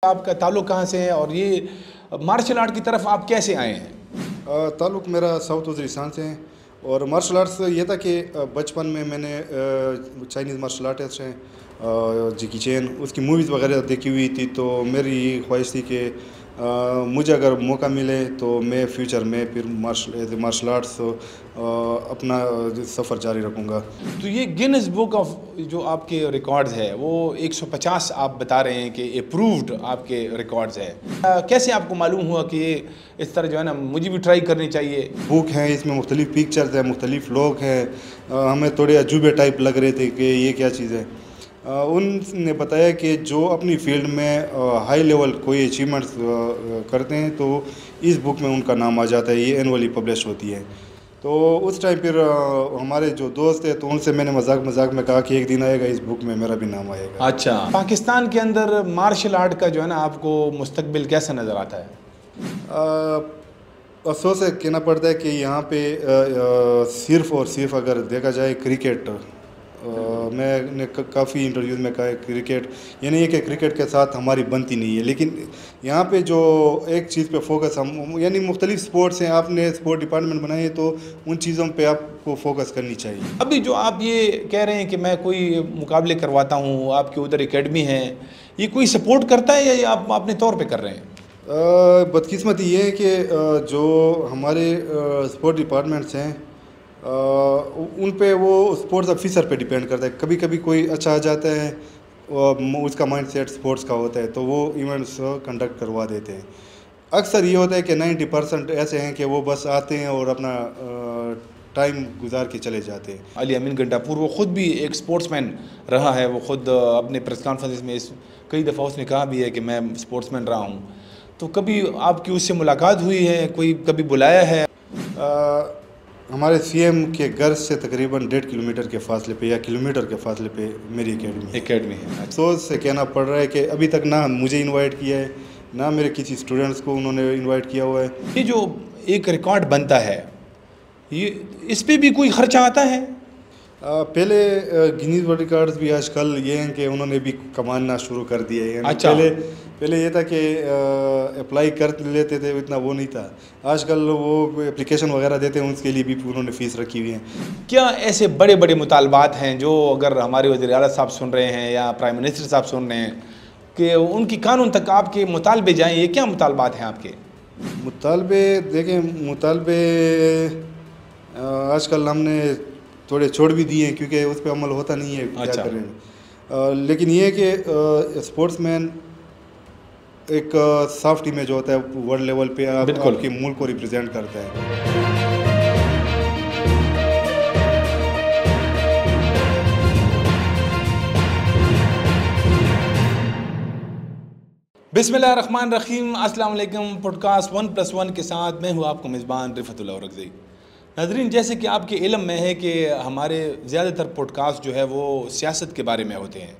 आपका ताल्लुक़ कहाँ से है और ये मार्शल आर्ट की तरफ आप कैसे आए हैं? ताल्लुक़ मेरा साउथ वज़ीरिस्तान से है। और मार्शल आर्ट्स ये था कि बचपन में मैंने चाइनीज़ मार्शल आर्टिस्ट हैं जैकी चैन, उसकी मूवीज़ वगैरह देखी हुई थी। तो मेरी ये ख्वाहिश थी कि मुझे अगर मौका मिले तो मैं फ्यूचर में फिर मार्शल आर्ट्स अपना सफ़र जारी रखूँगा। तो ये गिनीज़ बुक ऑफ जो आपके रिकॉर्ड्स है वो 150 आप बता रहे हैं कि अप्रूव्ड आपके रिकॉर्ड्स है। कैसे आपको मालूम हुआ कि ये इस तरह जो है ना मुझे भी ट्राई करनी चाहिए? बुक हैं, इसमें मुख्तलिफ़ पिक्चर्स हैं, मुख्तलिफ़ लोग हैं। हमें थोड़े अजूबे टाइप लग रहे थे कि ये क्या चीज़ है। उनने बताया कि जो अपनी फील्ड में हाई लेवल कोई अचीवमेंट्स करते हैं तो इस बुक में उनका नाम आ जाता है, ये एनुअली पब्लिश होती है। तो उस टाइम फिर हमारे जो दोस्त थे तो उनसे मैंने मजाक में कहा कि एक दिन आएगा इस बुक में मेरा भी नाम आएगा। अच्छा, पाकिस्तान के अंदर मार्शल आर्ट का जो है ना आपको मुस्तकबिल कैसा नज़र आता है? अफसोस है कहना पड़ता है कि यहाँ पे सिर्फ़ और सिर्फ अगर देखा जाए क्रिकेट, मैंने काफ़ी इंटरव्यूज़ में कहा है क्रिकेट, ये नहीं है कि क्रिकेट के साथ हमारी बनती नहीं है, लेकिन यहाँ पे जो एक चीज़ पे फोकस हम यानी मुख्तलिफ स्पोर्ट्स हैं, आपने स्पोर्ट डिपार्टमेंट बनाए हैं तो उन चीज़ों पे आपको फोकस करनी चाहिए। अभी जो आप ये कह रहे हैं कि मैं कोई मुकाबले करवाता हूँ, आपकी उधर एकेडमी है, ये कोई सपोर्ट करता है या ये आप अपने तौर पे कर रहे हैं? बदकिस्मती ये है कि जो हमारे स्पोर्ट डिपार्टमेंट्स हैं उन पे वो स्पोर्ट्स ऑफिसर पे डिपेंड करता है। कभी कभी कोई अच्छा आ जाता है उसका माइंडसेट स्पोर्ट्स का होता है तो वो इवेंट्स कंडक्ट करवा देते हैं। अक्सर ये होता है कि 90% ऐसे हैं कि वो बस आते हैं और अपना टाइम गुजार के चले जाते हैं। अली अमीन गंडापुर वो ख़ुद भी एक स्पोर्ट्समैन रहा है, वो ख़ुद अपने प्रेस कॉन्फ्रेंस में कई दफ़ा उसने कहा भी है कि मैं स्पोर्ट्समैन रहा हूँ। तो कभी आपकी उससे मुलाकात हुई है, कोई कभी बुलाया है? हमारे सीएम के घर से तकरीबन 1.5 किलोमीटर के फासले पे या किलोमीटर के फासले पे मेरी एकेडमी है। अफसोस से कहना पड़ रहा है कि अभी तक ना मुझे इनवाइट किया है ना मेरे किसी स्टूडेंट्स को उन्होंने इनवाइट किया हुआ है। ये जो एक रिकॉर्ड बनता है ये इस पर भी कोई खर्चा आता है? पहले गिनीज वर्ल्ड रिकॉर्ड्स भी आजकल ये हैं कि उन्होंने भी कमाना शुरू कर दिया है। अच्छा। पहले ये था कि अप्लाई कर लेते थे, इतना वो नहीं था। आजकल वो एप्लीकेशन वगैरह देते हैं उसके लिए भी उन्होंने फ़ीस रखी हुई है। क्या ऐसे बड़े बड़े मुतालबात हैं जो अगर हमारे वज़ीर आला साहब सुन रहे हैं या प्राइम मिनिस्टर साहब सुन रहे हैं कि उनकी कानून तक आपके मुतालबे जाएँ, ये क्या मुतालबात हैं आपके? मुतालबे देखें, मुतालबे आजकल हमने थोड़े छोड़ भी दिए हैं क्योंकि उस पर अमल होता नहीं है। अच्छा। क्या करें। लेकिन ये है कि स्पोर्ट्समैन एक सॉफ्ट इमेज होता है वर्ल्ड लेवल पे, आपके मुल्क को रिप्रेजेंट करता है। बिस्मिल्लाहिर्रहमानिर्रहीम, अस्सलाम वालेकुम। पॉडकास्ट 1+1 के साथ मैं हूँ आपको मेज़बान रिफ़तुल्लाह औरकज़ई। नाज़रीन, जैसे कि आपके इल्म में है कि हमारे ज़्यादातर पॉडकास्ट जो है वो सियासत के बारे में होते हैं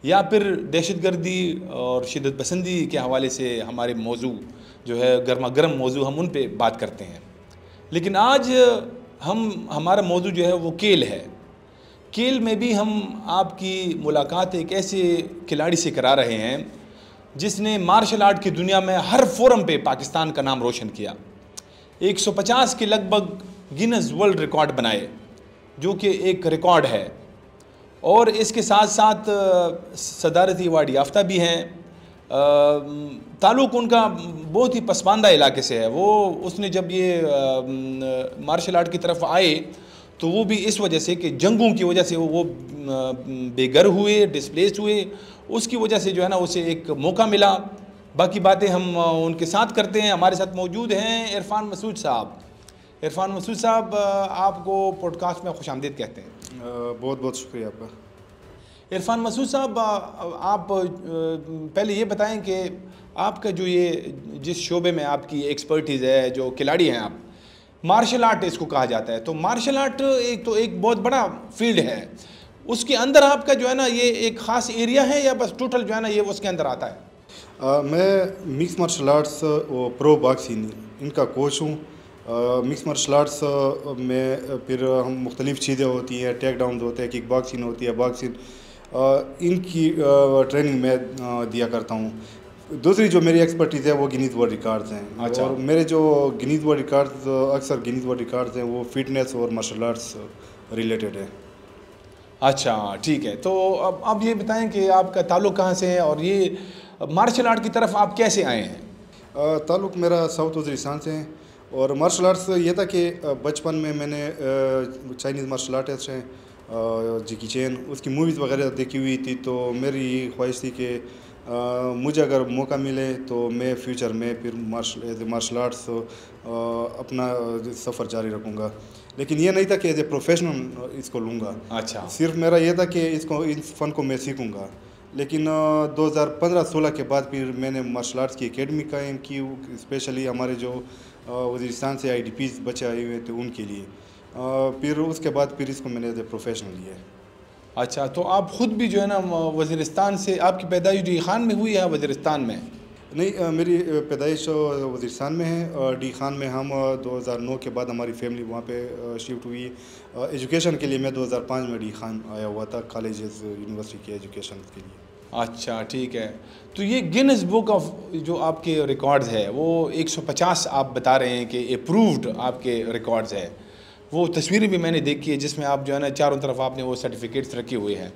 या फिर दहशतगर्दी और शिद्दत पसंदी के हवाले से हमारे मौजू जो है गर्मा गर्म मौजू हम उन पे बात करते हैं। लेकिन आज हमारा मौजू जो है वो खेल है। खेल में भी हम आपकी मुलाकात एक ऐसे खिलाड़ी से करा रहे हैं जिसने मार्शल आर्ट की दुनिया में हर फोरम पे पाकिस्तान का नाम रोशन किया। 150 के लगभग गिनीज़ वर्ल्ड रिकॉर्ड बनाए जो कि एक रिकॉर्ड है, और इसके साथ साथ सदारती अवार्ड याफ्ता भी हैं। ताल्लुक़ उनका बहुत ही पसमानदा इलाके से है। उसने जब ये मार्शल आर्ट की तरफ आए तो वो भी इस वजह से कि जंगों की वजह से वो बेघर हुए, डिस्प्लेस हुए, उसकी वजह से जो है ना उसे एक मौका मिला। बाकी बातें हम उनके साथ करते हैं। हमारे साथ मौजूद हैं इरफान मसूद साहब। इरफान मसूद साहब, आपको पॉडकास्ट में खुशामदीद कहते हैं। बहुत बहुत शुक्रिया आपका। इरफान मसूद साहब, आप पहले ये बताएं कि आपका जो ये जिस शोबे में आपकी एक्सपर्टीज़ है, जो खिलाड़ी हैं आप, मार्शल आर्ट इसको कहा जाता है। तो मार्शल आर्ट एक बहुत बड़ा फील्ड है, उसके अंदर आपका जो है ना ये एक ख़ास एरिया है या बस टोटल जो है ना ये उसके अंदर आता है? मैं mix martial arts pro boxing इनका कोच हूँ। मिक्स मार्शल आर्ट्स में फिर हम मुख्तलिफ़ चीज़ें होती हैं, टेक डाउन होते हैं, किक बॉक्सिंग होती है, बॉक्सिंग, इनकी ट्रेनिंग मैं दिया करता हूँ। दूसरी जो मेरी एक्सपर्टीज़ है वो गिनीज वर्ल्ड रिकॉर्ड्स हैं। अच्छा। और मेरे जो गिनीज वर्ल्ड रिकॉर्ड्स अक्सर गिनीज वर्ल्ड रिकॉर्ड्स हैं वो फिटनेस और मार्शल आर्ट्स रिलेटेड है। अच्छा ठीक है, तो अब ये बताएं कि आपका ताल्लुक़ कहाँ से है और ये मार्शल आर्ट की तरफ आप कैसे आए हैं? ताल्लुक़ मेरा साउथ वज़ीरिस्तान से है। और मार्शल आर्ट्स ये था कि बचपन में मैंने चाइनीज़ मार्शल आर्टिस्ट हैं जैकी चैन, उसकी मूवीज़ वगैरह देखी हुई थी। तो मेरी ख्वाहिश थी कि मुझे अगर मौका मिले तो मैं फ्यूचर में फिर मार्शल आर्ट्स अपना सफ़र जारी रखूँगा। लेकिन ये नहीं था कि एज ए प्रोफेशनल इसको लूँगा। अच्छा। सिर्फ मेरा ये था कि इसको इस फ़न को मैं सीखूँगा। लेकिन 2015-16 के बाद फिर मैंने मार्शल आर्ट्स की एकेडमी कायम की, स्पेशली हमारे जो वज़ीरिस्तान से IDPs बच्चे आए हुए थे उनके लिए। फिर उसके बाद फिर इसको मैंने एज ए प्रोफेशनल लिया। अच्छा, तो आप ख़ुद भी जो है ना वज़ीरिस्तान से, आपकी पैदाइश डी खान में हुई है वज़ीरिस्तान में? नहीं, मेरी पैदाइश वज़ीरिस्तान में है। डी खान में हम 2009 के बाद हमारी फैमिली वहाँ पे शिफ्ट हुई। एजुकेशन के लिए मैं 2005 में डी खान आया हुआ था, कॉलेजेस यूनिवर्सिटी के एजुकेशन के लिए। अच्छा ठीक है, तो ये गिनीज बुक ऑफ जो आपके रिकॉर्ड्स है वो 150 आप बता रहे हैं कि अप्रूव्ड आपके रिकॉर्ड्स है। वो तस्वीरें भी मैंने देखी है जिसमें आप जो है ना चारों तरफ आपने वो सर्टिफिकेट्स रखे हुए हैं।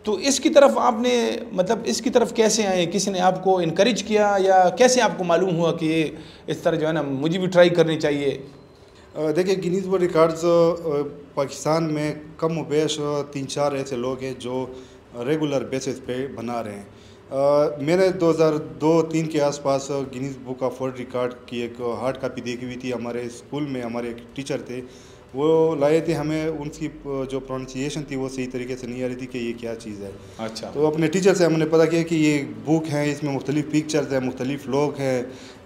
तो इसकी तरफ आपने मतलब इसकी तरफ कैसे आए, किसी ने आपको इनकरेज किया या कैसे आपको मालूम हुआ कि ये इस तरह जो है ना मुझे भी ट्राई करनी चाहिए? देखिए, गिनीज वर्ल्ड रिकॉर्ड्स पाकिस्तान में कम बेश 3-4 ऐसे लोग हैं जो रेगुलर बेसिस पे बना रहे हैं। मैंने 2002-03 के आसपास Guinness book of world record की एक हार्ड कापी देखी हुई थी। हमारे स्कूल में हमारे एक टीचर थे, वो लाए थे, हमें उनकी जो प्रोनाउंसिएशन थी वो सही तरीके से नहीं आ रही थी कि ये क्या चीज़ है। अच्छा। तो अपने टीचर से हमने पता किया कि ये बुक है, इसमें मुख्तलिफ पिक्चर्स हैं, मुख्तलिफ लोग हैं।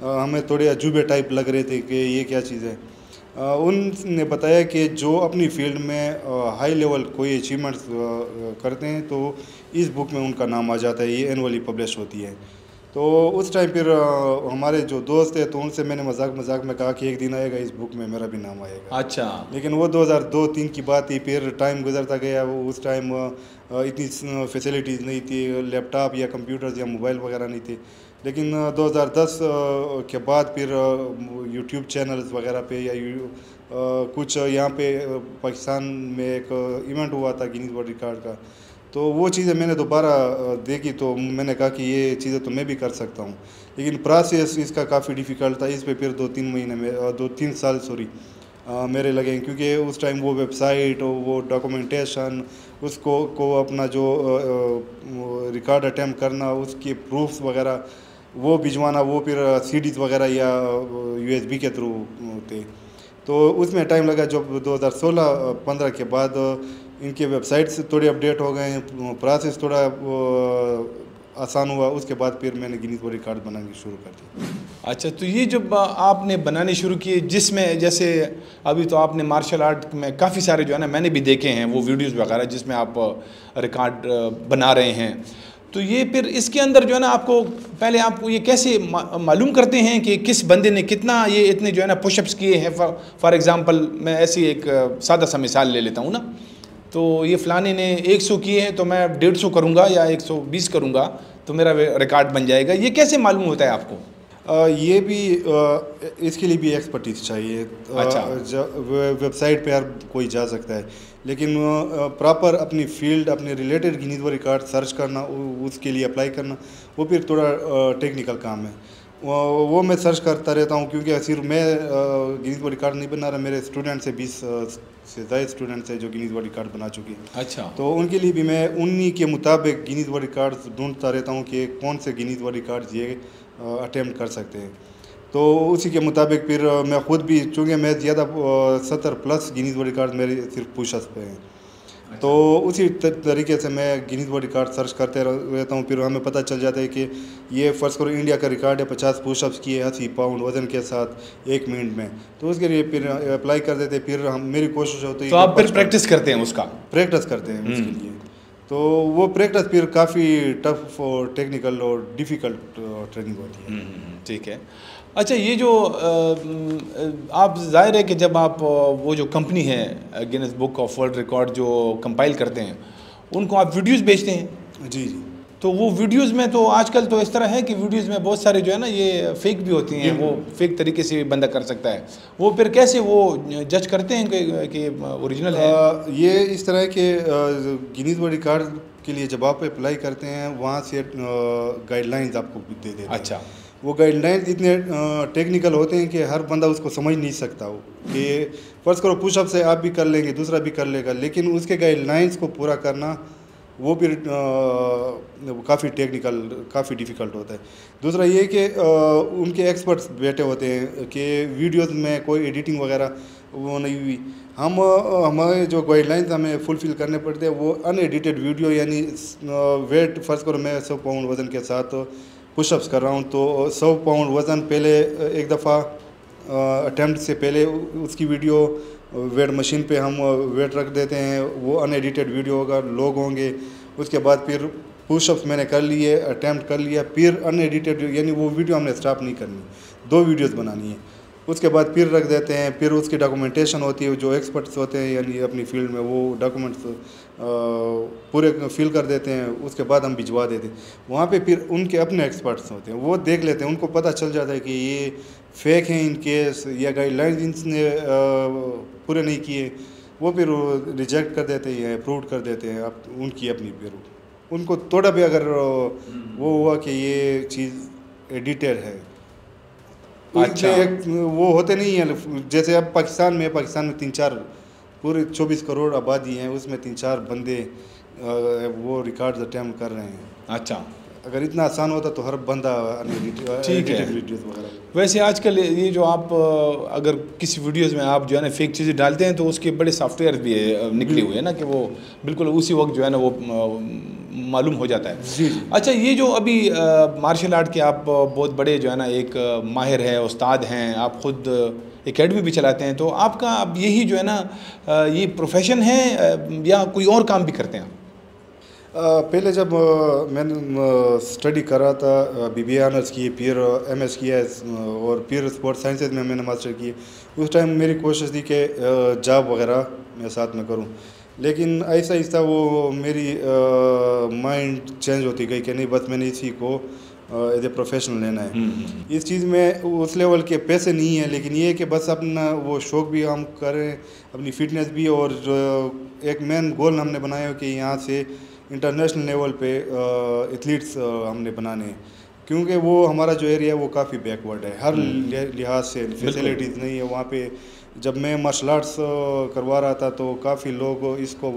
हमें थोड़े अजूबे टाइप लग रहे थे कि ये क्या चीज़ है। उनने बताया कि जो अपनी फील्ड में हाई लेवल कोई अचीवमेंट्स करते हैं तो इस बुक में उनका नाम आ जाता है, ये एनुअली पब्लिश होती है। तो उस टाइम फिर हमारे जो दोस्त थे तो उनसे मैंने मजाक में कहा कि एक दिन आएगा इस बुक में मेरा भी नाम आएगा। अच्छा। लेकिन वो 2002-03 की बात थी, फिर टाइम गुजरता गया। वो उस टाइम इतनी फैसिलिटीज़ नहीं थी, लैपटॉप या कंप्यूटर्स या मोबाइल वगैरह नहीं थे। लेकिन 2010 के बाद फिर यूट्यूब चैनल्स वगैरह पे या कुछ यहाँ पे पाकिस्तान में एक इवेंट हुआ था गिनीज वर्ल्ड रिकॉर्ड का, तो वो चीज़ें मैंने दोबारा देखी तो मैंने कहा कि ये चीज़ें तो मैं भी कर सकता हूँ। लेकिन प्रोसेस इसका काफ़ी डिफ़िकल्ट था। इस पे फिर 2-3 साल मेरे लगे, क्योंकि उस टाइम वो वेबसाइट और वो डॉक्यूमेंटेशन उसको अपना जो रिकॉर्ड अटैम्प्ट करना, उसके प्रूफ्स वगैरह वो भिजवाना, वो फिर CDs वगैरह या USB के थ्रू थे, तो उसमें टाइम लगा। जब 2016-15 के बाद इनके वेबसाइट्स थोड़े अपडेट हो गए, प्रोसेस थोड़ा आसान हुआ, उसके बाद फिर मैंने गिनीज वर्ल्ड रिकॉर्ड बनानी शुरू कर दी। अच्छा, तो ये जब आपने बनाने शुरू किए, जिसमें जैसे अभी तो आपने मार्शल आर्ट में काफ़ी सारे जो है ना मैंने भी देखे हैं वो वीडियोस वगैरह जिसमें आप रिकॉर्ड बना रहे हैं, तो ये फिर इसके अंदर जो है ना आपको पहले आपको ये कैसे मालूम करते हैं कि किस बंदे ने कितना ये इतने जो है ना पुशअप्स किए हैं? फॉर एग्ज़ाम्पल मैं ऐसी एक सादा सा मिसाल ले लेता हूँ ना, तो ये फ़लाने ने 100 किए हैं तो मैं 150 करूँगा या 120 करूँगा तो मेरा रिकॉर्ड बन जाएगा। ये कैसे मालूम होता है आपको? ये भी इसके लिए भी एक्सपर्टीज चाहिए। अच्छा। वेबसाइट पे हर कोई जा सकता है, लेकिन प्रॉपर अपनी फील्ड, अपने related Guinness world record search करना, उसके लिए अप्लाई करना, वो फिर थोड़ा टेक्निकल काम है। वो मैं सर्च करता रहता हूँ, क्योंकि सिर्फ मैं गिनीज वर्ल्ड रिकॉर्ड नहीं बना रहा, मेरे स्टूडेंट्स हैं 20 से ज़्यादा स्टूडेंट्स हैं जो गिनीज वर्ल्ड रिकॉर्ड बना चुके हैं। अच्छा। तो उनके लिए भी मैं उन्हीं के मुताबिक गिनीज वर्ल्ड रिकॉर्ड्स ढूंढता रहता हूँ कि कौन से गिनीज वर्ल्ड रिकॉर्ड्स ये अटेम्प्ट कर सकते हैं। तो उसी के मुताबिक फिर मैं ख़ुद भी, चूँकि मैं ज़्यादा 70+ गिनीज वर्ल्ड रिकॉर्ड मेरे सिर्फ पुशअप्स पे हैं। अच्छा। तो उसी तरीके से मैं गिनीज वर्ल्ड रिकॉर्ड सर्च करते रहता हूँ। फिर हमें पता चल जाता है कि ये फ़र्ज़ करो इंडिया का रिकॉर्ड है 50 पुशअप्स किए 80 पाउंड वज़न के साथ 1 मिनट में, तो उसके लिए फिर अप्लाई कर देते। फिर मेरी कोशिश होती है, तो आप फिर प्रैक्टिस करते हैं उसका? प्रैक्टिस करते हैं उसके लिए। तो वो प्रैक्टिस फिर काफ़ी टफ और टेक्निकल और डिफ़िकल्ट ट्रेनिंग होती है। ठीक है। अच्छा, ये जो आप ज़ाहिर है कि जब आप वो जो कंपनी है Guinness book of world record जो कंपाइल करते हैं, उनको आप वीडियोस भेजते हैं? जी जी। तो वो वीडियोस में तो आजकल तो इस तरह है कि वीडियोस में बहुत सारे जो है ना ये फेक भी होती हैं, वो फेक तरीके से बंदा कर सकता है। वो फिर कैसे वो जज करते हैं कि ओरिजिनल है? ये इस तरह के गिनीज वर्ल्ड रिकॉर्ड के लिए जब आप अप्लाई करते हैं वहाँ से गाइडलाइंस आपको दे देते हैं। अच्छा। वो गाइडलाइंस इतने टेक्निकल होते हैं कि हर बंदा उसको समझ नहीं सकता हो कि फर्स्ट करो पुशअप से आप भी कर लेंगे, दूसरा भी कर लेगा, लेकिन उसके गाइडलाइंस को पूरा करना वो फिर काफ़ी टेक्निकल, काफ़ी डिफ़िकल्ट होता है। दूसरा ये कि उनके एक्सपर्ट्स बैठे होते हैं कि वीडियोस में कोई एडिटिंग वगैरह वो नहीं हुई। हमारे जो गाइडलाइंस हमें फुलफ़िल करने पड़ते हैं वो अनएडिटेड वीडियो, यानी वेट फर्स्ट करो मैं 100 पाउंड वज़न के साथ पुशअप्स कर रहा हूँ, तो 100 पाउंड वज़न पहले एक दफ़ा अटैम्प्ट से पहले उसकी वीडियो वेट मशीन पे हम वेट रख देते हैं, वो अनएडिटेड वीडियो होगा, लोग होंगे। उसके बाद फिर पुशअप्स मैंने कर लिए, अटैम्प्ट कर लिया, फिर अनएडिटेड यानी वो वीडियो हमने स्टॉप नहीं करनी, 2 वीडियोस बनानी है। उसके बाद फिर रख देते हैं, फिर उसकी डॉक्यूमेंटेशन होती है, जो एक्सपर्ट्स होते हैं यानी अपनी फील्ड में वो डॉक्यूमेंट्स पूरे फिल कर देते हैं। उसके बाद हम भिजवा देते हैं वहाँ पे, फिर उनके अपने एक्सपर्ट्स होते हैं, वो देख लेते हैं, उनको पता चल जाता है कि ये फेक हैं इन केस या गाइडलाइंस इनने पूरे नहीं किए, वो फिर रिजेक्ट कर देते हैं, अप्रूव कर देते हैं। आप उनकी अपनी फिर उनको थोड़ा भी अगर वो हुआ कि ये चीज़ एडिटेड है, अच्छा। वो होते नहीं हैं। जैसे अब पाकिस्तान में 3-4 पूरे 24 करोड़ आबादी हैं, उसमें 3-4 बंदे वो रिकॉर्ड्स अटैम्प्ट कर रहे हैं। अच्छा। अगर इतना आसान होता तो हर बंदा ठीक है। वीडियोस वगैरह। वैसे आजकल ये जो आप अगर किसी वीडियोस में आप जो है ना फेक चीज़ें डालते हैं तो उसके बड़े सॉफ्टवेयर भी निकले हुए हैं ना कि वो बिल्कुल उसी वक्त जो है ना वो मालूम हो जाता है। जी जी। अच्छा, ये जो अभी मार्शल आर्ट के आप बहुत बड़े जो है ना एक माहिर है, उस्ताद हैं, आप ख़ुद एकेडमी भी चलाते हैं, तो आपका अब यही जो है ना ये प्रोफेशन है या कोई और काम भी करते हैं? पहले जब मैंने स्टडी करा था, BBA ऑनर्स की, फिर MS किया और फिर स्पोर्ट्स साइंसेज में मैंने मास्टर की, उस टाइम मेरी कोशिश थी कि जॉब वगैरह मैं साथ में करूं, लेकिन ऐसा ऐसा वो मेरी माइंड चेंज होती गई कि नहीं बस मैंने इसी को एज ए प्रोफेशनल लेना है। इस चीज़ में उस लेवल के पैसे नहीं है, लेकिन ये है कि बस अपना वो शौक़ भी हम करें, अपनी फ़िटनेस भी, और एक मेन गोल हमने बनाया कि यहाँ से इंटरनेशनल लेवल पे एथलीट्स हमने बनाने हैं, क्योंकि वो हमारा जो एरिया है वो काफ़ी बैकवर्ड है, हर लिहाज से फैसिलिटीज़ नहीं है वहाँ पे। जब मैं मार्शल आर्ट्स करवा रहा था तो काफ़ी लोग इसको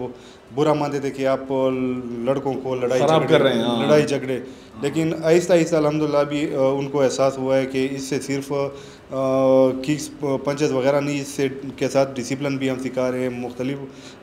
बुरा मानते थे कि आप लड़कों को लड़ाई झगड़े, लेकिन आहिस्ता आहिस्ता अल्हम्दुलिल्लाह भी उनको एहसास हुआ है कि इससे सिर्फ किक्स पंचेस वगैरह नहीं, इससे के साथ डिसिप्लिन भी हम सिखा रहे हैं। मुख्तलिफ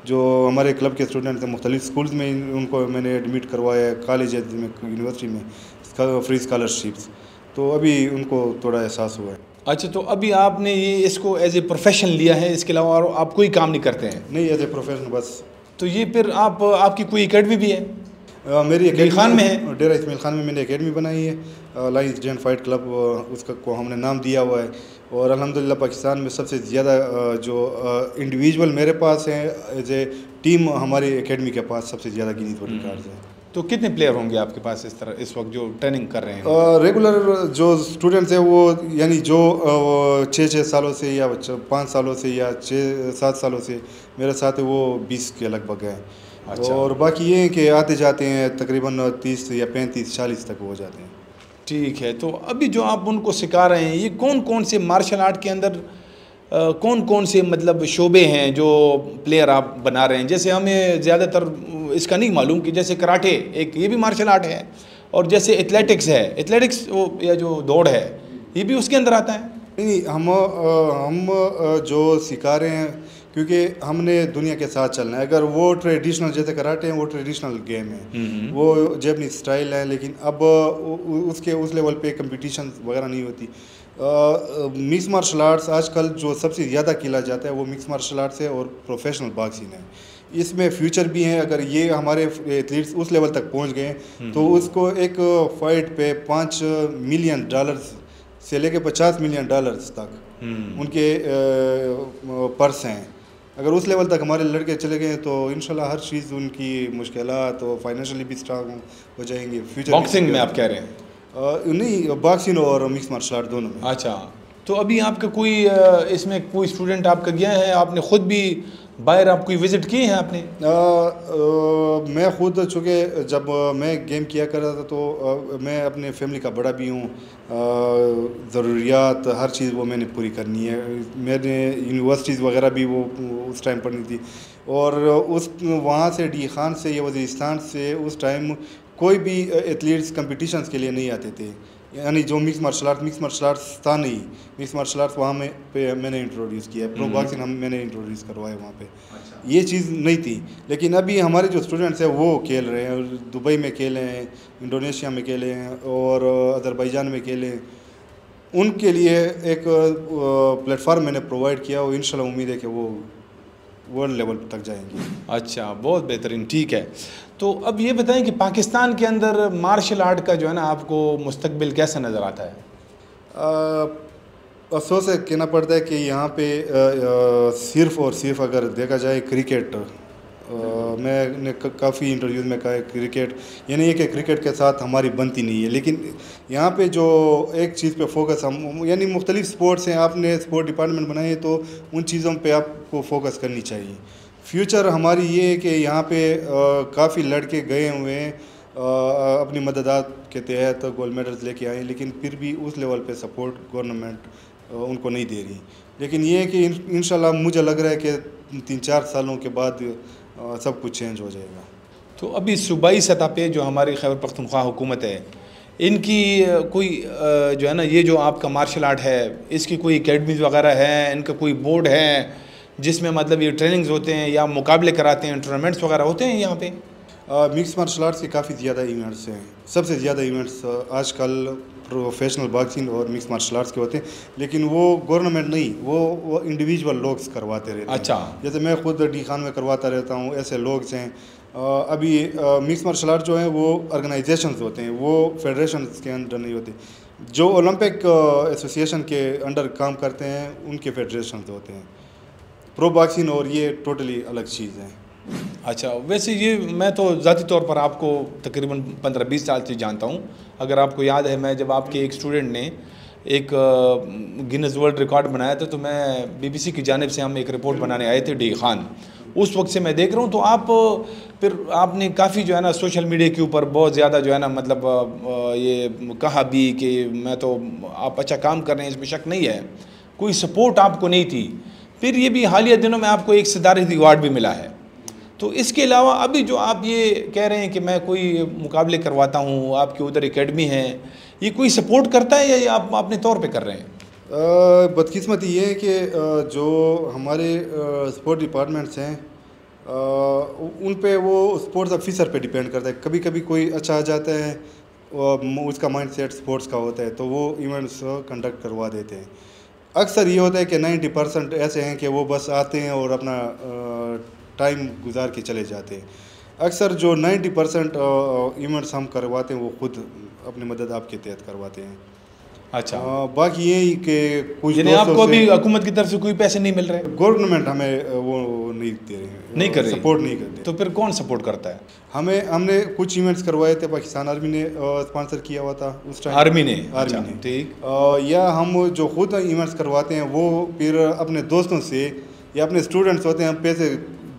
जो हमारे क्लब के स्टूडेंट्स हैं मुख्तलिफ स्कूल्स में उनको मैंने एडमिट करवाया है, कॉलेज में, यूनिवर्सिटी में फ्री स्कॉलरशिप्स, तो अभी उनको थोड़ा एहसास हुआ है। अच्छा, तो अभी आपने ये इसको एज ए प्रोफेशन लिया है, इसके अलावा और आप कोई काम नहीं करते हैं? नहीं, एज ए प्रोफेशन बस। तो ये फिर आपकी कोई एकेडमी भी है? मेरी इस्माइल खान में है, डेरा इस्माइल खान में मैंने एकेडमी बनाई है, लायंस डैन फाइट क्लब उसका को हमने नाम दिया हुआ है, और अल्हम्दुलिल्लाह पाकिस्तान में सबसे ज़्यादा जो इंडिविजुअल मेरे पास हैं एज ए टीम हमारी एकेडमी के पास सबसे ज़्यादा गिनीज वर्ल्ड रिकॉर्ड्स हैं। तो कितने प्लेयर होंगे आपके पास इस तरह इस वक्त जो ट्रेनिंग कर रहे हैं? रेगुलर जो स्टूडेंट्स हैं वो यानी जो 6 सालों से या 5 सालों से या 6-7 सालों से मेरे साथ है वो 20 के लगभग हैं। अच्छा। और बाकी ये हैं कि आते जाते हैं तकरीबन 30 या 35-40 तक हो जाते हैं। ठीक है, तो अभी जो आप उनको सिखा रहे हैं ये कौन कौन से मार्शल आर्ट के अंदर कौन कौन से मतलब शोबे हैं जो प्लेयर आप बना रहे हैं? जैसे हमें ज़्यादातर इसका नहीं मालूम कि जैसे कराटे एक ये भी मार्शल आर्ट है, और जैसे एथलेटिक्स है, एथलेटिक्स वो या जो दौड़ है ये भी उसके अंदर आता है? नहीं, हम जो सिखा रहे हैं क्योंकि हमने दुनिया के साथ चलना है। अगर वो ट्रेडिशनल जैसे कराटे हैं वो ट्रेडिशनल गेम है, वो जैपनीज स्टाइल है, लेकिन अब उसके उस लेवल पे कंपटीशन वगैरह नहीं होती। मिक्स मार्शल आर्ट्स आजकल जो सबसे ज़्यादा खेला जाता है वो मिक्स मार्शल आर्ट्स है और प्रोफेशनल बॉक्सिंग है। इसमें फ्यूचर भी है, अगर ये हमारे एथलीट्स उस लेवल तक पहुंच गए तो उसको एक फाइट पे $5 मिलियन से लेके $50 मिलियन तक उनके पर्स हैं, अगर उस लेवल तक हमारे लड़के चले गए तो इंशाल्लाह हर चीज़ उनकी मुश्किलात और फाइनेंशियली भी स्ट्रांग हो जाएंगे। फ्यूचर बॉक्सिंग में आप कह रहे हैं? नहीं, बॉक्सिंग और मिक्स मार्शल आर्ट दोनों में। अच्छा, तो अभी आपका कोई इसमें कोई स्टूडेंट आपका गया है, आपने ख़ुद भी बाहर आप कोई विज़िट किए हैं आपने? मैं ख़ुद चूँकि जब मैं गेम किया कर रहा था तो मैं अपने फैमिली का बड़ा भी हूँ, ज़रूरियात हर चीज़ वो मैंने पूरी करनी है। मैंने यूनिवर्सिटीज़ वगैरह भी वो उस टाइम पढ़नी थी, और उस वहाँ से डी खान से या वज़ीरिस्तान से उस टाइम कोई भी एथलीट्स कंपटीशंस के लिए नहीं आते थे, यानी जो मिक्स मार्शल आर्ट्स था नहीं। मिक्स मार्शल आर्ट्स वहाँ में पे मैंने इंट्रोड्यूस किया है, प्रो बॉक्सिंग मैंने इंट्रोड्यूस करवाया वहाँ पे। अच्छा। ये चीज़ नहीं थी, लेकिन अभी हमारे जो स्टूडेंट्स हैं वो खेल रहे हैं, दुबई में खेले हैं, इंडोनेशिया में खेले हैं और अज़रबैजान में खेले हैं। उनके लिए एक प्लेटफार्म मैंने प्रोवाइड किया और इंशाल्लाह उम्मीद है कि वो वर्ल्ड लेवल तक जाएंगे। अच्छा, बहुत बेहतरीन, ठीक है। तो अब ये बताएं कि पाकिस्तान के अंदर मार्शल आर्ट का जो है ना आपको मुस्तकबिल कैसा नज़र आता है? अफसोस है कहना पड़ता है कि यहाँ पे सिर्फ़ और सिर्फ अगर देखा जाए क्रिकेट, मैंने काफ़ी इंटरव्यूज़ में कहा है क्रिकेट, ये नहीं है कि क्रिकेट के साथ हमारी बनती नहीं है, लेकिन यहाँ पे जो एक चीज़ पे फोकस हम, यानी मुख्तलिफ स्पोर्ट्स हैं, आपने स्पोर्ट डिपार्टमेंट बनाए तो उन चीज़ों पे आपको फोकस करनी चाहिए। फ्यूचर हमारी ये है कि यहाँ पे काफ़ी लड़के गए हुए हैं अपनी मददात के तहत गोल्ड मेडल्स लेके आए, लेकिन फिर भी उस लेवल पे सपोर्ट गवर्नमेंट उनको नहीं दे रही। लेकिन ये है कि इंशाल्लाह मुझे लग रहा है कि 3-4 सालों के बाद सब कुछ चेंज हो जाएगा। तो अभी सूबाई सतह पे जो हमारी खैबर पख्तूनख्वा हुकूमत है, इनकी कोई जो है ना ये जो आपका मार्शल आर्ट है, इसकी कोई एकेडमीज़ वगैरह है, इनका कोई बोर्ड है जिसमें मतलब ये ट्रेनिंग्स होते हैं या मुकाबले कराते हैं, टूर्नामेंट्स वगैरह होते हैं यहाँ पे? मिक्स मार्शल आर्ट्स के काफ़ी ज़्यादा इवेंट्स हैं। सबसे ज़्यादा इवेंट्स आजकल प्रोफेशनल बॉक्सिंग और मिक्स मार्शल आर्ट्स के होते हैं, लेकिन वो गवर्नमेंट नहीं, वो इंडिविजुअल लोग करवाते रहते हैं। अच्छा। जैसे मैं खुद डी खान में करवाता रहता हूँ, ऐसे लोग हैं। अभी मिक्स मार्शल आर्ट जो है वो ऑर्गेनाइजेशंस होते हैं, वो फेडरेशंस के अंडर नहीं होते। जो ओलंपिक एसोसिएशन के अंडर काम करते हैं उनके फेडरेशंस होते हैं। प्रो बॉक्सिंग और ये टोटली अलग चीज़ है। अच्छा, वैसे ये मैं तो ज़ाती तौर पर आपको तकरीबन 15-20 साल से जानता हूँ। अगर आपको याद है, मैं जब आपके एक स्टूडेंट ने एक गिनीज वर्ल्ड रिकॉर्ड बनाया था, तो मैं बीबीसी की जानिब से हम एक रिपोर्ट बनाने आए थे डी खान। उस वक्त से मैं देख रहा हूँ, तो आप फिर आपने काफ़ी जो है ना सोशल मीडिया के ऊपर बहुत ज़्यादा जो है ना मतलब ये कहा भी कि मैं तो आप अच्छा काम कर रहे हैं, इसमें शक नहीं है, कोई सपोर्ट आपको नहीं थी। फिर ये भी हालिया दिनों में आपको एक सदारती अवार्ड भी मिला है। तो इसके अलावा अभी जो आप ये कह रहे हैं कि मैं कोई मुकाबले करवाता हूँ, आपके उधर एकेडमी है, ये कोई सपोर्ट करता है या ये आप अपने तौर पे कर रहे हैं? बदकिस्मती ये है कि जो हमारे स्पोर्ट डिपार्टमेंट्स हैं उन पे वो स्पोर्ट्स ऑफिसर पे डिपेंड करता है। कभी कभी कोई अच्छा आ जाता है, उसका माइंडसेट स्पोर्ट्स का होता है, तो वो इवेंट्स कंडक्ट करवा देते हैं। अक्सर ये होता है कि 90% ऐसे हैं कि वो बस आते हैं और अपना टाइम गुजार के चले जाते हैं। अक्सर जो 90% इवेंट्स हम करवाते हैं वो खुद अपनी मदद आपके तहत करवाते हैं। अच्छा, बाकी यही कि कुछ आपको अभी हुकूमत की तरफ से कोई पैसे नहीं मिल रहे? गवर्नमेंट हमें वो नहीं दे रहे हैं, नहीं कर रही, सपोर्ट नहीं करते। तो फिर कौन सपोर्ट करता है? हमने कुछ इवेंट्स करवाए थे, पाकिस्तान आर्मी ने स्पॉन्सर किया हुआ था उस टाइम। आर्मी ने? ठीक। या हम जो खुद इवेंट्स करवाते हैं वो फिर अपने दोस्तों से या अपने स्टूडेंट्स होते हैं, हम पैसे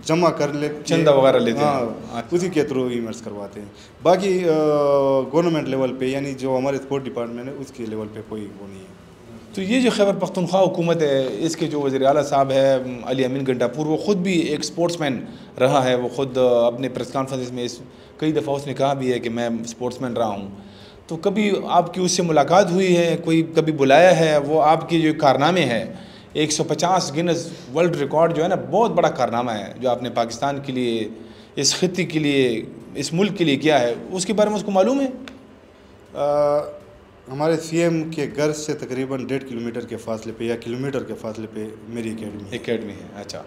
जमा कर ले, चंदा वगैरह लेते हैं। हाँ, उसी के थ्रू इवेंट्स करवाते हैं। बाकी गवर्नमेंट लेवल पे, यानी जो हमारे स्पोर्ट डिपार्टमेंट है उसके लेवल पे कोई वो नहीं है। तो ये जो खैबर पख्तूनख्वा हुकूमत है, इसके जो वज़ीर आला साहब है अली अमीन गंडापुर, वो ख़ुद भी एक स्पोर्ट्समैन रहा है। वो ख़ुद अपने प्रेस कॉन्फ्रेंस में कई दफ़ा उसने कहा भी है कि मैं स्पोर्ट्समैन रहा हूँ। तो कभी आपकी उससे मुलाकात हुई है, कोई कभी बुलाया है? वो आपके जो कारनामे हैं, 150 गिनीज वर्ल्ड रिकॉर्ड जो है ना, बहुत बड़ा कारनामा है जो आपने पाकिस्तान के लिए, इस खित्ते के लिए, इस मुल्क के लिए किया है, उसके बारे में उसको मालूम है? हमारे सीएम के घर से तकरीबन 1.5 किलोमीटर के फासले पे या किलोमीटर के फासले पे मेरी एकेडमी है। अच्छा।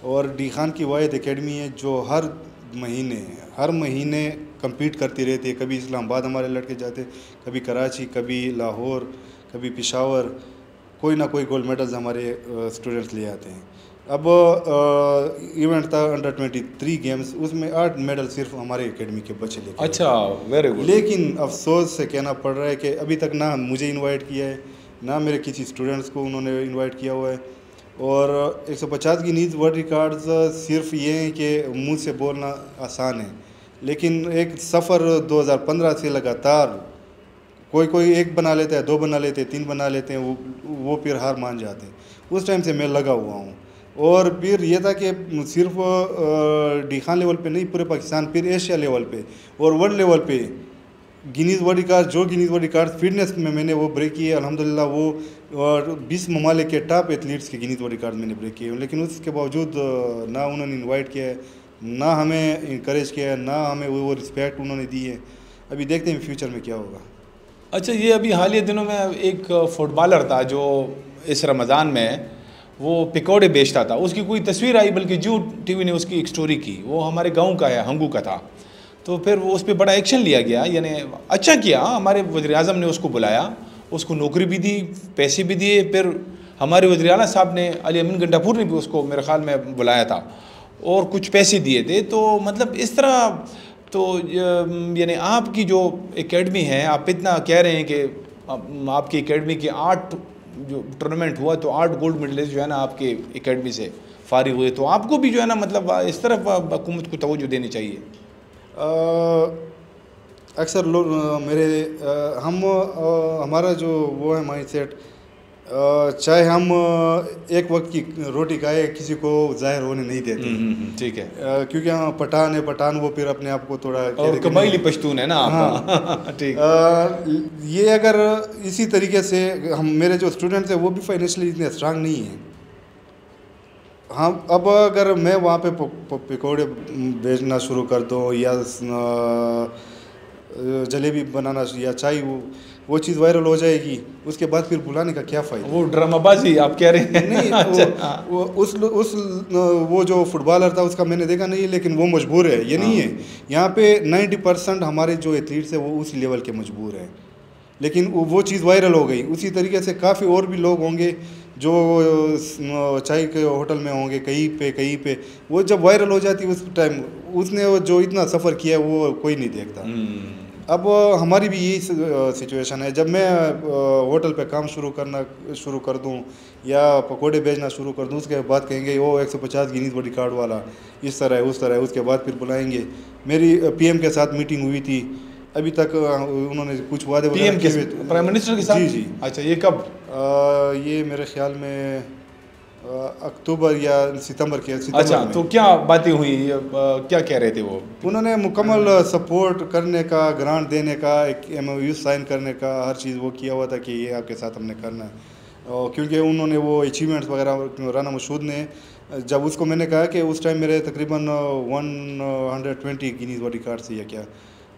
और डी खान की वाहिद एकेडमी है जो हर महीने कम्पीट करती रहती है। कभी इस्लामाबाद हमारे लड़के जाते, कभी कराची, कभी लाहौर, कभी पेशावर, कोई ना कोई गोल्ड मेडल्स हमारे स्टूडेंट्स ले आते हैं। अब इवेंट था अंडर 23 गेम्स, उसमें 8 मेडल सिर्फ हमारे एकेडमी के बच्चे लेके आए। अच्छा, वेरी गुड। लेकिन अफसोस से कहना पड़ रहा है कि अभी तक ना मुझे इनवाइट किया है, ना मेरे किसी स्टूडेंट्स को उन्होंने इनवाइट किया हुआ है। और 150 की नीज वर्ल्ड रिकॉर्ड्स सिर्फ ये हैं कि मुंह से बोलना आसान है, लेकिन एक सफ़र 2015 से लगातार कोई कोई एक बना लेता है, 2 बना लेते हैं, 3 बना लेते हैं, वो फिर हार मान जाते हैं। उस टाइम से मैं लगा हुआ हूँ। और फिर ये था कि सिर्फ डी खान लेवल पे नहीं, पूरे पाकिस्तान, फिर एशिया लेवल पे और वर्ल्ड लेवल पे गिनीज़ वर्ल्ड रिकॉर्ड, जो गिनीज़ वर्ल्ड रिकॉर्ड फिटनेस में मैंने वो ब्रेक किए अल्हम्दुलिल्लाह। वो और 20 ममालिक के टॉप एथलीट्स के गिनीज़ वर्ल्ड रिकॉर्ड मैंने ब्रेक किए। लेकिन उसके बावजूद ना उन्होंने इनवाइट किया है, ना हमें इंकरेज किया है, ना हमें वो रिस्पेक्ट उन्होंने दी है। अभी देखते हैं फ्यूचर में क्या होगा। अच्छा, ये अभी हालिया दिनों में एक फुटबॉलर था जो इस रमज़ान में वो पकौड़े बेचता था, उसकी कोई तस्वीर आई, बल्कि जू टीवी ने उसकी एक स्टोरी की। वो हमारे गांव का है, हंगू का था। तो फिर वो उस पर बड़ा एक्शन लिया गया, यानी अच्छा किया, हमारे वज़ीर-ए-आज़म ने उसको बुलाया, उसको नौकरी भी दी, पैसे भी दिए। फिर हमारे वज़ीर-ए-आला साहब ने, अली अमीन गंडापुर ने भी उसको मेरे ख़्याल में बुलाया था और कुछ पैसे दिए थे। तो मतलब इस तरह, तो यानी आपकी जो एकेडमी है, आप इतना कह रहे हैं कि आपकी एकेडमी के 8 जो टूर्नामेंट हुआ तो 8 गोल्ड मेडलिस्ट जो है ना आपके एकेडमी से फारिग हुए, तो आपको भी जो है ना मतलब इस तरफ हुकूमत को तवज्जो देनी चाहिए। अक्सर लोग मेरे हमारा जो वो है माइंड सेट, चाहे हम एक वक्त की रोटी खाए, किसी को जाहिर होने नहीं देते। ठीक है। क्योंकि हम पठान है, पठान वो फिर अपने आप को थोड़ा और कबाइली पश्तून है ना आप। हाँ। ठीक। ये अगर इसी तरीके से हम, मेरे जो स्टूडेंट्स हैं वो भी फाइनेंशियली इतने स्ट्रांग नहीं हैं। हाँ, अब अगर मैं वहाँ पे पकौड़े बेचना शुरू कर दूँ या जलेबी बनाना या चाय, वो चीज़ वायरल हो जाएगी, उसके बाद फिर बुलाने का क्या फ़ायदा। वो ड्रामाबाजी आप कह रहे हैं। नहीं, अच्छा। वो जो फुटबॉलर था उसका मैंने देखा नहीं, लेकिन वो मजबूर है, ये नहीं है। यहाँ पे 90% हमारे जो एथलीट्स है वो उस लेवल के मजबूर हैं, लेकिन वो चीज़ वायरल हो गई। उसी तरीके से काफ़ी और भी लोग होंगे जो चाय के होटल में होंगे, कहीं पे वो जब वायरल हो जाती है उस टाइम उसने जो इतना सफ़र किया वो कोई नहीं देखता। अब हमारी भी यही सिचुएशन है। जब मैं होटल पे काम शुरू कर दूं या पकोड़े बेचना शुरू कर दूं, उसके बाद कहेंगे वो 150 गिनीज वर्ल्ड रिकॉर्ड वाला, इस तरह है, उस तरह है। उसके बाद फिर बुलाएंगे। मेरी पीएम के साथ मीटिंग हुई थी, अभी तक उन्होंने कुछ वादे पीएम के प्राइम मिनिस्टर के साथ? जी जी। अच्छा, ये कब? ये मेरे ख्याल में अक्टूबर या सितंबर के। अच्छा, तो क्या बातें हुई, क्या कह रहे थे वो? उन्होंने मुकम्मल सपोर्ट करने का, ग्रांट देने का, एक MOU साइन करने का, हर चीज़ वो किया हुआ था कि ये आपके साथ हमने करना है। क्योंकि उन्होंने वो अचीवमेंट्स वगैरह, राना मसूद ने, जब उसको मैंने कहा कि उस टाइम मेरे तकरीबन 120 गिनीज वर्ल्ड रिकॉर्ड से या क्या,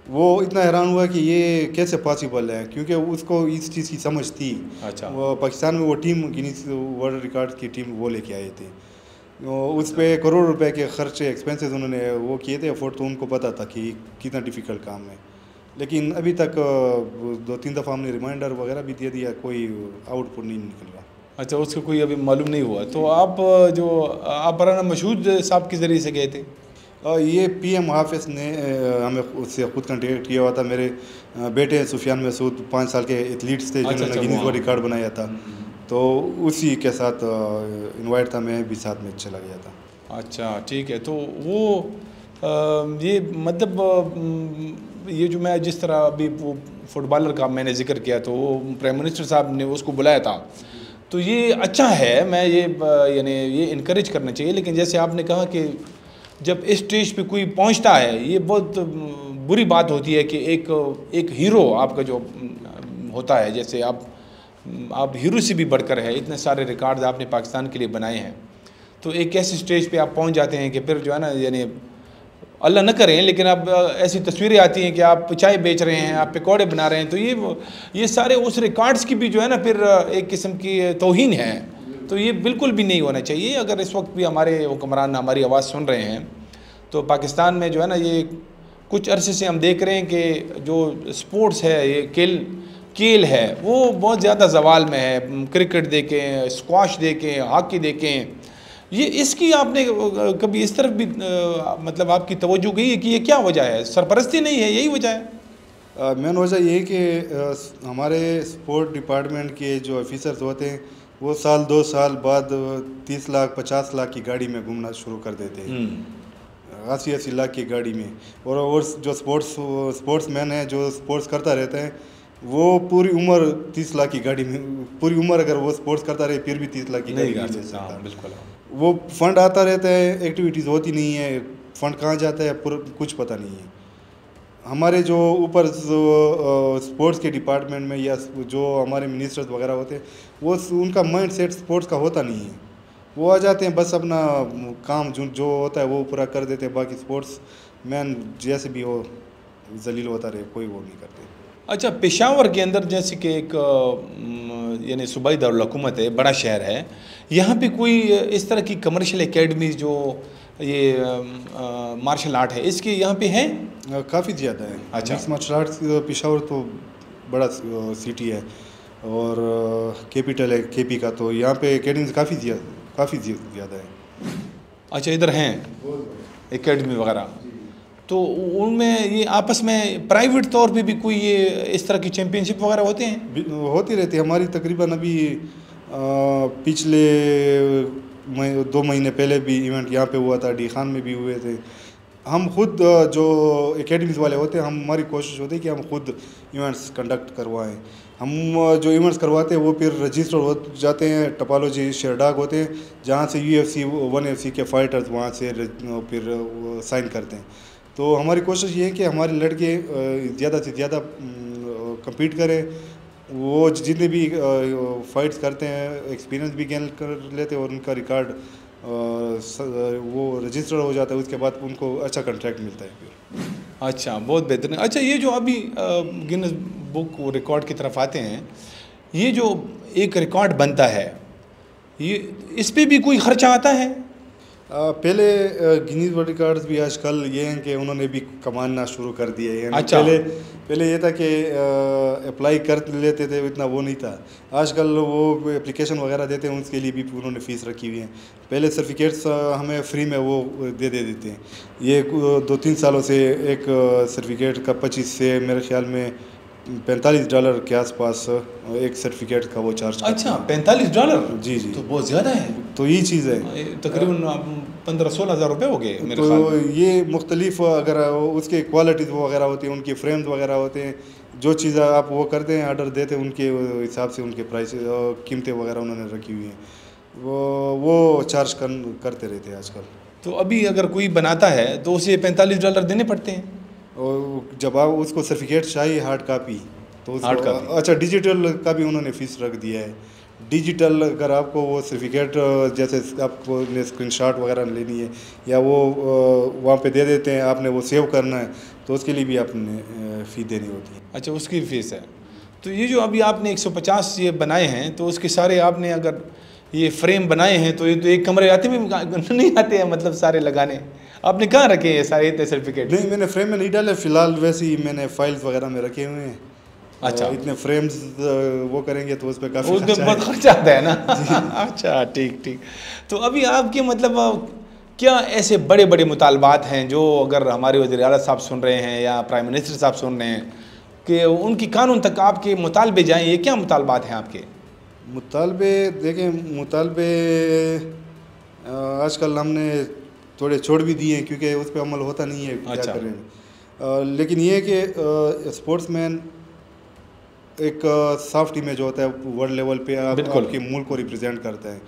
वो इतना हैरान हुआ कि ये कैसे पॉसिबल है, क्योंकि उसको इस चीज़ की समझ थी। अच्छा। वो पाकिस्तान में वो टीम गिनीज वर्ल्ड रिकॉर्ड की टीम वो लेके आए थे, उस पर करोड़ रुपए के खर्चे, एक्सपेंसेस उन्होंने वो किए थे अफोर्ड, तो उनको पता था कि कितना डिफ़िकल्ट काम है। लेकिन अभी तक 2-3 दफ़ा हमने रिमाइंडर वगैरह भी दे दिया, कोई आउटपुट नहीं निकल रहा। अच्छा, उसका कोई अभी मालूम नहीं हुआ। तो आप राना मसूद साहब के ज़रिए से गए थे? ये PM हाफिज़ ने हमें उससे खुद कंटेक्ट किया हुआ था। मेरे बेटे सुफियान मसूद 5 साल के एथलीट्स थे जिन्होंने गिनीज वर्ल्ड रिकॉर्ड बनाया था, तो उसी के साथ इनवाइट था, मैं भी साथ में चला गया था। अच्छा, ठीक है। तो वो ये मतलब ये जो मैं जिस तरह अभी वो फुटबॉलर का मैंने जिक्र किया, तो वो प्राइम मिनिस्टर साहब ने उसको बुलाया था, तो ये अच्छा है, मैं ये यानी ये इनकरेज करना चाहिए। लेकिन जैसे आपने कहा कि जब इस स्टेज पे कोई पहुंचता है, ये बहुत बुरी बात होती है कि एक हीरो आपका जो होता है, जैसे आप हीरो से भी बढ़कर है, इतने सारे रिकॉर्ड्स आपने पाकिस्तान के लिए बनाए हैं, तो एक ऐसे स्टेज पे आप पहुंच जाते हैं कि फिर जो है ना, यानी अल्लाह न करें, लेकिन अब ऐसी तस्वीरें आती हैं कि आप चाय बेच रहे हैं, आप पकौड़े बना रहे हैं, तो ये सारे उस रिकॉर्ड्स की भी जो है ना फिर एक किस्म की तौहीन है। तो ये बिल्कुल भी नहीं होना चाहिए। अगर इस वक्त भी हमारे हुक्मरान हमारी आवाज़ सुन रहे हैं, तो पाकिस्तान में जो है ना, ये कुछ अरसे से हम देख रहे हैं कि जो स्पोर्ट्स है, ये खेल है, वो बहुत ज़्यादा ज़वाल में है। क्रिकेट देखें, स्क्वाश देखें, हॉकी देखें, ये इसकी आपने कभी इस तरफ भी मतलब आपकी तवज्जो गई है कि ये क्या वजह है? सरपरस्ती नहीं है, यही वजह है? मेन वजह ये है कि हमारे स्पोर्ट डिपार्टमेंट के जो ऑफिसर्स होते हैं वो साल 2 साल बाद 30 लाख 50 लाख की गाड़ी में घूमना शुरू कर देते हैं, 80 लाख की गाड़ी में। और जो स्पोर्ट्स मैन है जो स्पोर्ट्स करता रहता है वो पूरी उम्र 30 लाख की गाड़ी में, पूरी उम्र अगर वो स्पोर्ट्स करता रहे फिर भी 30 लाख की गाड़ी नहीं ले सकता। बिल्कुल। वो फंड आता रहता है, एक्टिविटीज़ होती नहीं है, फंड कहाँ जाता है कुछ पता नहीं है। हमारे जो ऊपर स्पोर्ट्स के डिपार्टमेंट में या जो हमारे मिनिस्टर्स वगैरह होते हैं वो उनका माइंड सेट स्पोर्ट्स का होता नहीं है। वो आ जाते हैं बस अपना काम जो होता है वो पूरा कर देते हैं, बाकी स्पोर्ट्स मैन जैसे भी हो जलील होता रहे, कोई वो नहीं करते। अच्छा, पेशावर के अंदर जैसे कि एक यानी सूबाई दारुल हुकूमत है, बड़ा शहर है, यहाँ पे कोई इस तरह की कमर्शियल एकेडमीज जो ये मार्शल आर्ट है इसके यहाँ पे हैं? काफ़ी ज़्यादा है। अच्छा, मार्शल आर्ट्स पेशावर तो बड़ा सिटी है और कैपिटल है केपी का, तो यहाँ पे एकेडमीज काफ़ी ज़्यादा है। अच्छा, इधर हैं एकेडमी वगैरह, तो उनमें ये आपस में प्राइवेट तौर पे भी कोई ये इस तरह की चैम्पियनशिप वगैरह होते हैं? होती रहती है हमारी। तकरीबन अभी पिछले 2 महीने पहले भी इवेंट यहाँ पे हुआ था, डी खान में भी हुए थे। हम खुद जो एकेडमीज़ वाले होते हैं, हमारी कोशिश होती है कि हम खुद इवेंट्स कंडक्ट करवाएं। हम जो इवेंट्स करवाते हैं वो फिर रजिस्टर हो जाते हैं, टपालोजी शेरडाग होते हैं जहाँ से UFC 1FC के फाइटर्स वहाँ से फिर साइन करते हैं। तो हमारी कोशिश ये है कि हमारे लड़के ज़्यादा से ज़्यादा compete करें, वो जितने भी फाइट्स करते हैं एक्सपीरियंस भी गेन कर लेते हैं और उनका रिकॉर्ड वो रजिस्टर हो जाता है, उसके बाद उनको अच्छा कॉन्ट्रैक्ट मिलता है फिर। अच्छा, बहुत बेहतरीन। अच्छा, ये जो अभी गिनीज बुक रिकॉर्ड की तरफ आते हैं, ये जो एक रिकॉर्ड बनता है ये इस पे भी कोई खर्चा आता है? पहले गिनीज वर्ल्ड रिकॉर्ड्स भी आजकल ये हैं कि उन्होंने भी कमाना शुरू कर दिया है। अच्छा। पहले ये था कि अप्लाई कर लेते थे, इतना वो नहीं था। आजकल वो एप्लीकेशन वगैरह देते हैं, उसके लिए भी उन्होंने फ़ीस रखी हुई है। पहले सर्टिफिकेट्स हमें फ्री में वो दे देते हैं। ये 2-3 सालों से एक सर्टिफिकेट का 25 से मेरे ख्याल में $45 के आसपास एक सर्टिफिकेट का वो चार्ज। अच्छा, $45? जी। तो बहुत ज़्यादा है। तो ये चीज़ है, तकरीबन 15-16 हज़ार रुपये हो गए मेरे ख्याल तो ये मुख्तलिफ अगर उसके क्वालिटीज़ वगैरह होती हैं, उनके फ्रेम्स वगैरह होते हैं, जो चीज़ आप वो करते हैं ऑर्डर देते हैं उनके हिसाब से उनके प्राइस कीमतें वगैरह उन्होंने रखी हुई हैं, वो चार्ज करते रहते हैं आजकल। तो अभी अगर कोई बनाता है तो उसे $45 देने पड़ते हैं? और जब आप उसको सर्टिफिकेट चाहिए हार्ड कापी तो हार्ड कापी, अच्छा डिजिटल का भी उन्होंने फ़ीस रख दिया है। डिजिटल अगर आपको वो सर्टिफिकेट जैसे आपको स्क्रीनशॉट वगैरह लेनी है या वो वहाँ पे दे देते हैं, आपने वो सेव करना है तो उसके लिए भी आपने फ़ी देनी होती है। अच्छा, उसकी फ़ीस है। तो ये जो अभी आपने 150 ये बनाए हैं तो उसके सारे आपने अगर ये फ्रेम बनाए हैं तो ये तो एक कमरे आते भी नहीं आते हैं, मतलब सारे लगाने आपने कहाँ रखे हैं सारे इतने सर्टिफिकेट? नहीं, मैंने फ्रेम में नहीं डाले फ़िलहाल, वैसे ही मैंने फाइल्स वगैरह में रखे हुए हैं। अच्छा, इतने फ्रेम्स वो करेंगे तो उस पर काफ़ी बहुत खर्चा आता है ना। अच्छा, ठीक। तो अभी आपके मतलब क्या ऐसे बड़े बड़े मुतालबात हैं जो अगर हमारे वज़ीर आला साहब सुन रहे हैं या प्राइम मिनिस्टर साहब सुन रहे हैं कि उनकी कानून तक आपके मुतालबे जाएँ, ये क्या मुतालबात हैं आपके? मुतालबे देखें, मुतालबे आजकल हमने थोड़े छोड़ भी दिए हैं क्योंकि उस पर अमल होता नहीं है। अच्छा। क्या करें, लेकिन ये है कि स्पोर्ट्समैन एक सॉफ्ट इमेज होता है वर्ल्ड लेवल पे, आपके मुल्क को रिप्रेजेंट करता है।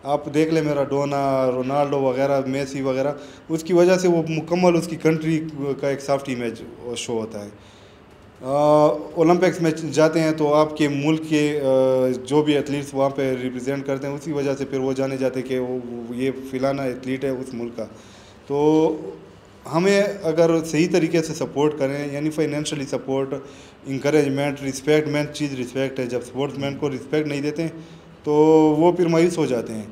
आप देख लें मैराडोना, रोनाल्डो वगैरह, मेसी वगैरह, उसकी वजह से वो मुकम्मल उसकी कंट्री का एक सॉफ्ट इमेज शो होता है। ओलंपिक्स में जाते हैं तो आपके मुल्क के जो भी एथलीट्स वहाँ पे रिप्रेजेंट करते हैं उसी वजह से फिर वो जाने जाते हैं कि वो ये फ़िलाना एथलीट है उस मुल्क का। तो हमें अगर सही तरीके से सपोर्ट करें, यानी financially support, encouragement, respect, main चीज़ रिस्पेक्ट है। जब स्पोर्ट्समैन को रिस्पेक्ट नहीं देते तो वो फिर मायूस हो जाते हैं।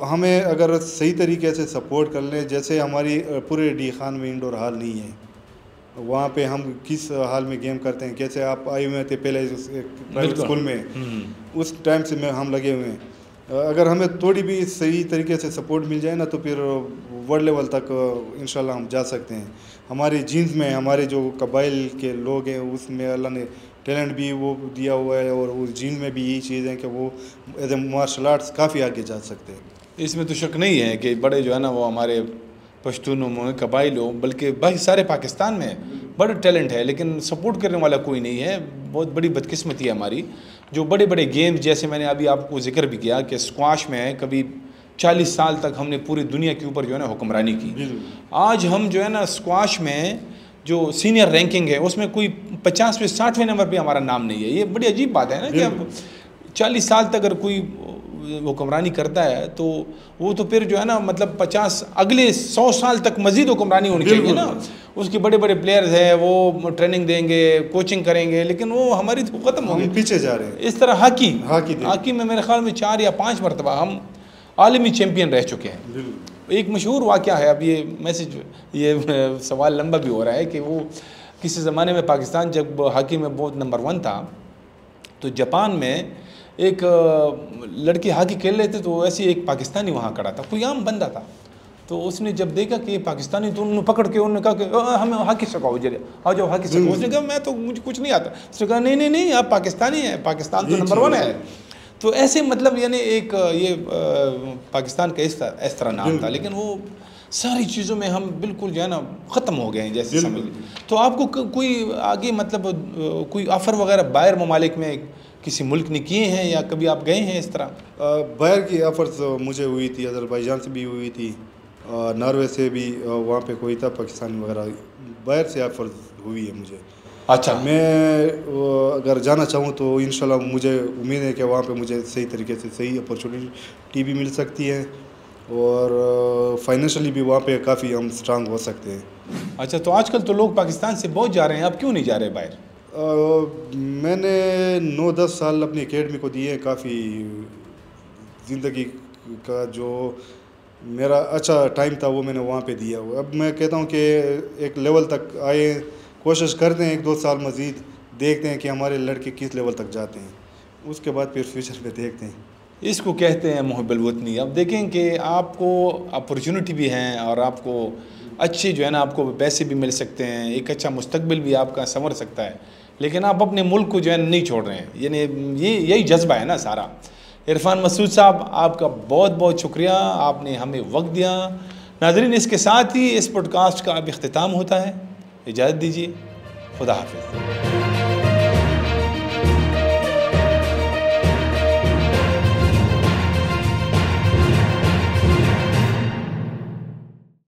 हमें अगर सही तरीके से सपोर्ट कर लें, जैसे हमारी पूरे डी खान में इंडोर हॉल नहीं है, वहाँ पे हम किस हाल में गेम करते हैं, कैसे आप आए हुए थे पहले प्राइवेट स्कूल में, उस टाइम से हम लगे हुए हैं। अगर हमें थोड़ी भी सही तरीके से सपोर्ट मिल जाए ना तो फिर वर्ल्ड लेवल तक इंशाल्लाह हम जा सकते हैं। हमारे जीन्स में हमारे जो कबाइल के लोग हैं उसमें अल्लाह ने टैलेंट भी वो दिया हुआ है, और उस जीन में भी यही चीज़ है कि वो एज ए मार्शल आर्ट्स काफ़ी आगे जा सकते हैं। इसमें तो शक नहीं है कि बड़े जो है ना वो हमारे पश्तूनों में कबाइल हो, बल्कि भाई सारे पाकिस्तान में बड़ा टैलेंट है, लेकिन सपोर्ट करने वाला कोई नहीं है। बहुत बड़ी बदकिस्मती है हमारी। जो बड़े बड़े गेम्स, जैसे मैंने अभी आपको जिक्र भी किया कि स्क्वाश में कभी 40 साल तक हमने पूरी दुनिया के ऊपर जो है ना हुक्मरानी की। आज हम जो है ना स्क्वाश में जो सीनियर रैंकिंग है उसमें कोई 50वें 60वें नंबर पे हमारा नाम नहीं है। ये बड़ी अजीब बात है ना कि अब 40 साल तक अगर कोई हुक्मरानी करता है तो वो तो फिर जो है ना मतलब 50 अगले 100 साल तक मजीद हुक्मरानी होनी चाहिए ना। उसके बड़े बड़े प्लेयर्स हैं, वो ट्रेनिंग देंगे, कोचिंग करेंगे, लेकिन वो हमारी तो ख़त्म हो गई, पीछे जा रहे हैं। इस तरह हॉकी में मेरे ख्याल में 4 या 5 मरतबा हम आलमी चैम्पियन रह चुके हैं। एक मशहूर वाक़या है, अब ये सवाल लंबा भी हो रहा है कि वो किसी ज़माने में पाकिस्तान जब हॉकी में बहुत नंबर 1 था तो जापान में एक लड़की हॉकी खेल रहे थे, तो ऐसे एक पाकिस्तानी वहाँ खड़ा था, कोई आम बंदा था। तो उसने जब देखा कि ये पाकिस्तानी, तो उन्होंने पकड़ के उन्होंने कहा कि हमें हॉकी सिखाओ, जरा आ जाओ हॉकी सिखाओ। उसने कहा मुझे कुछ नहीं आता। उसने कहा नहीं आप पाकिस्तानी हैं, पाकिस्तान तो नंबर 1 है। तो ऐसे मतलब यानी एक ये पाकिस्तान का इस तरह नाम था, लेकिन वो सारी चीज़ों में हम बिल्कुल जो है ना ख़त्म हो गए हैं जैसे समझ। तो आपको कोई आगे मतलब कोई ऑफ़र वगैरह बाहर ममालिक में किसी मुल्क ने किए हैं, या कभी आप गए हैं इस तरह? बाहर की ऑफ़र्स मुझे हुई थी, अज़रबैजान से भी हुई थी, नॉर्वे से भी वहाँ पे कोई था पाकिस्तानी वगैरह, बाहर से ऑफ़र्स हुई है मुझे। अच्छा, मैं अगर जाना चाहूँ तो इंशाल्लाह मुझे उम्मीद है कि वहाँ पे मुझे सही तरीके से सही अपॉर्चुनिटी भी मिल सकती है, और फाइनेंशियली भी वहाँ पे काफ़ी हम स्ट्रांग हो सकते हैं। अच्छा, तो आजकल तो लोग पाकिस्तान से बहुत जा रहे हैं, आप क्यों नहीं जा रहे बाहर? मैंने 9-10 साल अपनी एकेडमी को दिए, काफ़ी ज़िंदगी का जो मेरा अच्छा टाइम था वो मैंने वहाँ पे दिया हुआ। अब मैं कहता हूँ कि एक लेवल तक आए, कोशिश करते हैं 1-2 साल मज़ीद, देखते हैं कि हमारे लड़के किस लेवल तक जाते हैं, उसके बाद फिर फ्यूचर में देखते हैं। इसको कहते हैं मुहब्बुल वतनी। अब देखें कि आपको अपॉर्चुनिटी भी हैं और आपको अच्छे जो है ना आपको पैसे भी मिल सकते हैं, एक अच्छा मुस्तकबिल भी आपका संवर सकता है, लेकिन आप अपने मुल्क को जो है नहीं छोड़ रहे हैं। यानी यही जज्बा है ना सारा। इरफान मसूद साहब, आपका बहुत बहुत शुक्रिया, आपने हमें वक्त दिया। नाज़रीन, इसके साथ ही इस पॉडकास्ट का अब इख्तिताम होता है। इजाज़त दीजिए, खुदा हाफ़िज़।